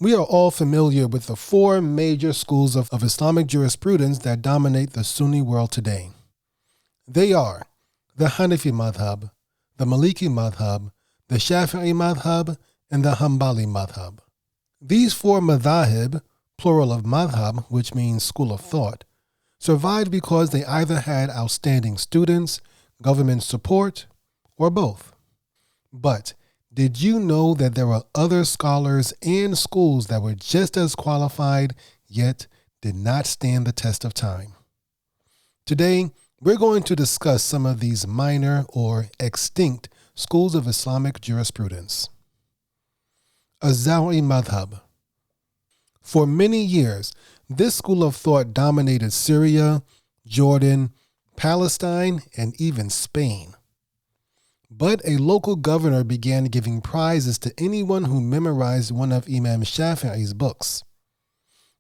We are all familiar with the four major schools of Islamic jurisprudence that dominate the Sunni world today. They are the Hanafi Madhhab, the Maliki Madhhab, the Shafi'i Madhhab, and the Hanbali Madhhab. These four Madhaahib, plural of Madhhab, which means school of thought, survived because they either had outstanding students, government support, or both. But did you know that there are other scholars and schools that were just as qualified, yet did not stand the test of time? Today, we're going to discuss some of these minor or extinct schools of Islamic jurisprudence. Azawi Madhhab. For many years, this school of thought dominated Syria, Jordan, Palestine, and even Spain. But a local governor began giving prizes to anyone who memorized one of Imam Shafi'i's books.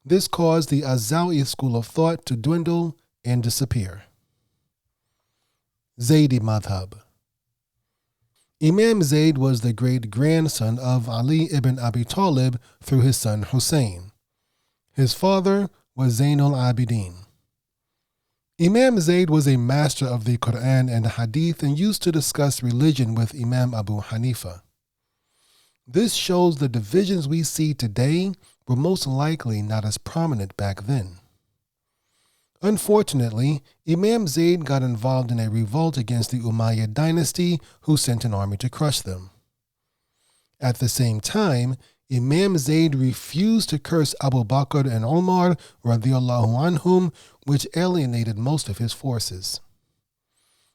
This caused the Azawi school of thought to dwindle and disappear. Zaidi Madhhab. Imam Zaid was the great-grandson of Ali ibn Abi Talib through his son Hussein. His father was Zainul Abidin. Imam Zaid was a master of the Quran and Hadith and used to discuss religion with Imam Abu Hanifa. This shows the divisions we see today were most likely not as prominent back then. Unfortunately, Imam Zaid got involved in a revolt against the Umayyad dynasty, who sent an army to crush them. At the same time, Imam Zaid refused to curse Abu Bakr and Umar radiyallahu anhum, which alienated most of his forces.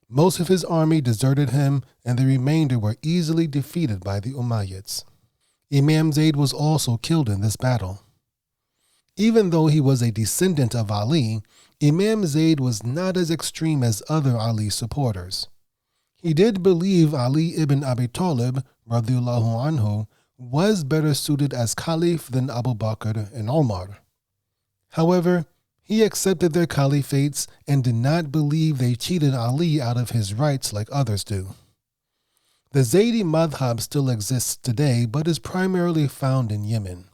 Most of his army deserted him, and the remainder were easily defeated by the Umayyads. Imam Zaid was also killed in this battle. Even though he was a descendant of Ali, Imam Zaid was not as extreme as other Ali supporters. He did believe Ali ibn Abi Talib radiyallahu anhu was better suited as caliph than Abu Bakr and Umar. However, he accepted their caliphates and did not believe they cheated Ali out of his rights like others do. The Zaidi Madhhab still exists today, but is primarily found in Yemen.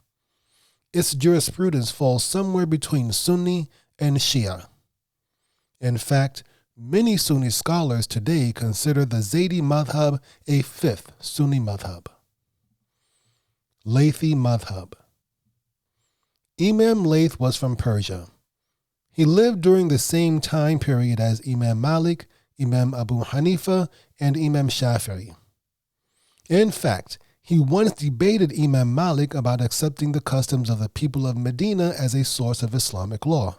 Its jurisprudence falls somewhere between Sunni and Shia. In fact, many Sunni scholars today consider the Zaidi Madhhab a fifth Sunni Madhhab. Laithi Madhhab. Imam Laith was from Persia. He lived during the same time period as Imam Malik, Imam Abu Hanifa, and Imam Shafi'i. In fact, he once debated Imam Malik about accepting the customs of the people of Medina as a source of Islamic law.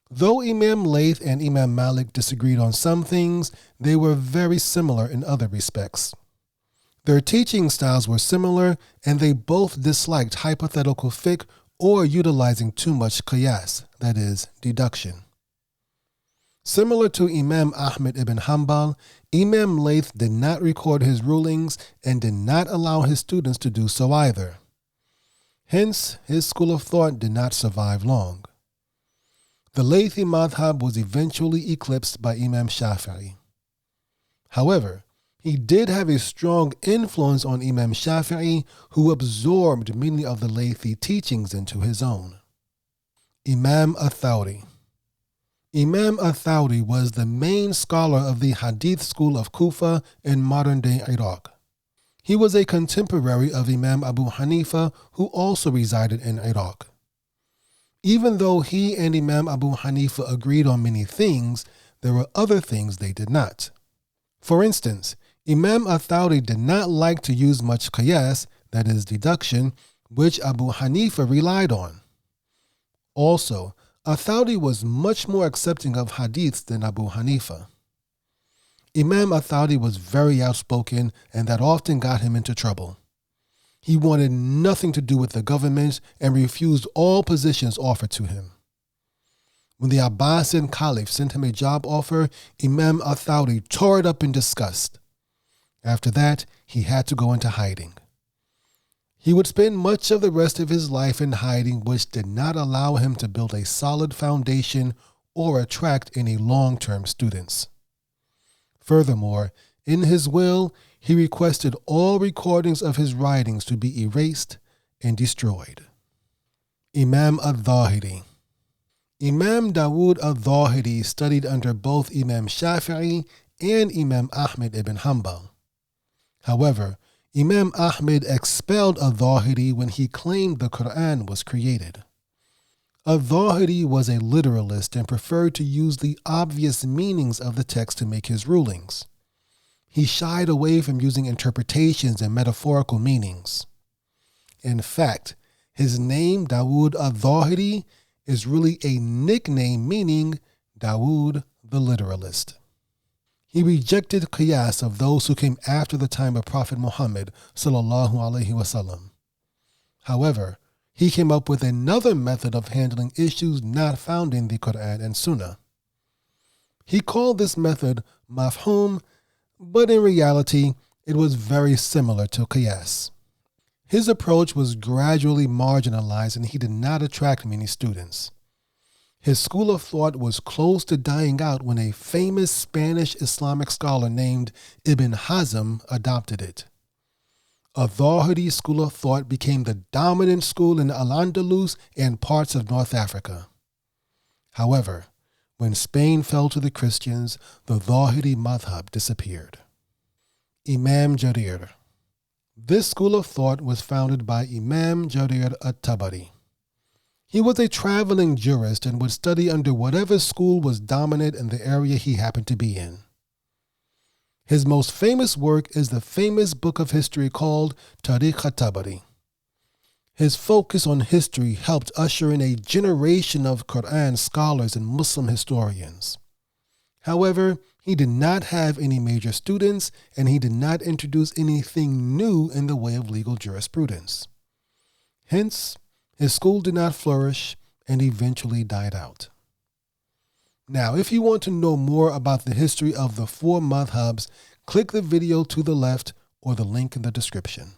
Though Imam Laith and Imam Malik disagreed on some things, they were very similar in other respects. Their teaching styles were similar, and they both disliked hypothetical fiqh or utilizing too much qiyas, that is, deduction. Similar to Imam Ahmed ibn Hanbal, Imam Laith did not record his rulings and did not allow his students to do so either. Hence, his school of thought did not survive long. The Laithi Madhhab was eventually eclipsed by Imam Shafi'i. However, he did have a strong influence on Imam Shafi'i, who absorbed many of the Laithi teachings into his own. Imam Athari. Imam Athari was the main scholar of the Hadith school of Kufa in modern-day Iraq. He was a contemporary of Imam Abu Hanifa, who also resided in Iraq. Even though he and Imam Abu Hanifa agreed on many things, there were other things they did not. For instance, Imam Athari did not like to use much qiyas, that is, deduction, which Abu Hanifa relied on. Also, Athari was much more accepting of hadiths than Abu Hanifa. Imam Athari was very outspoken, and that often got him into trouble. He wanted nothing to do with the government and refused all positions offered to him. When the Abbasid Caliph sent him a job offer, Imam Athari tore it up in disgust. After that, he had to go into hiding. He would spend much of the rest of his life in hiding, which did not allow him to build a solid foundation or attract any long-term students. Furthermore, in his will, he requested all recordings of his writings to be erased and destroyed. Imam al-Zahiri. Imam Dawood al-Zahiri studied under both Imam Shafi'i and Imam Ahmed ibn Hanbal. However, Imam Ahmed expelled al-Zahiri when he claimed the Quran was created. Al-Zahiri was a literalist and preferred to use the obvious meanings of the text to make his rulings. He shied away from using interpretations and metaphorical meanings. In fact, his name, Dawood al-Zahiri, is really a nickname meaning Dawood the literalist. He rejected qiyas of those who came after the time of Prophet Muhammad sallallahu alaihi wasallam. However, he came up with another method of handling issues not found in the Quran and Sunnah. He called this method mafhum, but in reality, it was very similar to qiyas. His approach was gradually marginalized and he did not attract many students. His school of thought was close to dying out when a famous Spanish Islamic scholar named Ibn Hazm adopted it. Al-Zahiri school of thought became the dominant school in Al-Andalus and parts of North Africa. However, when Spain fell to the Christians, the Zahiri madhhab disappeared. Imam Jarir. This school of thought was founded by Imam Jarir at-Tabari. He was a traveling jurist and would study under whatever school was dominant in the area he happened to be in. His most famous work is the famous book of history called Tarikh at-Tabari. His focus on history helped usher in a generation of Quran scholars and Muslim historians. However, he did not have any major students and he did not introduce anything new in the way of legal jurisprudence. Hence, his school did not flourish and eventually died out. Now, if you want to know more about the history of the four madhabs, click the video to the left or the link in the description.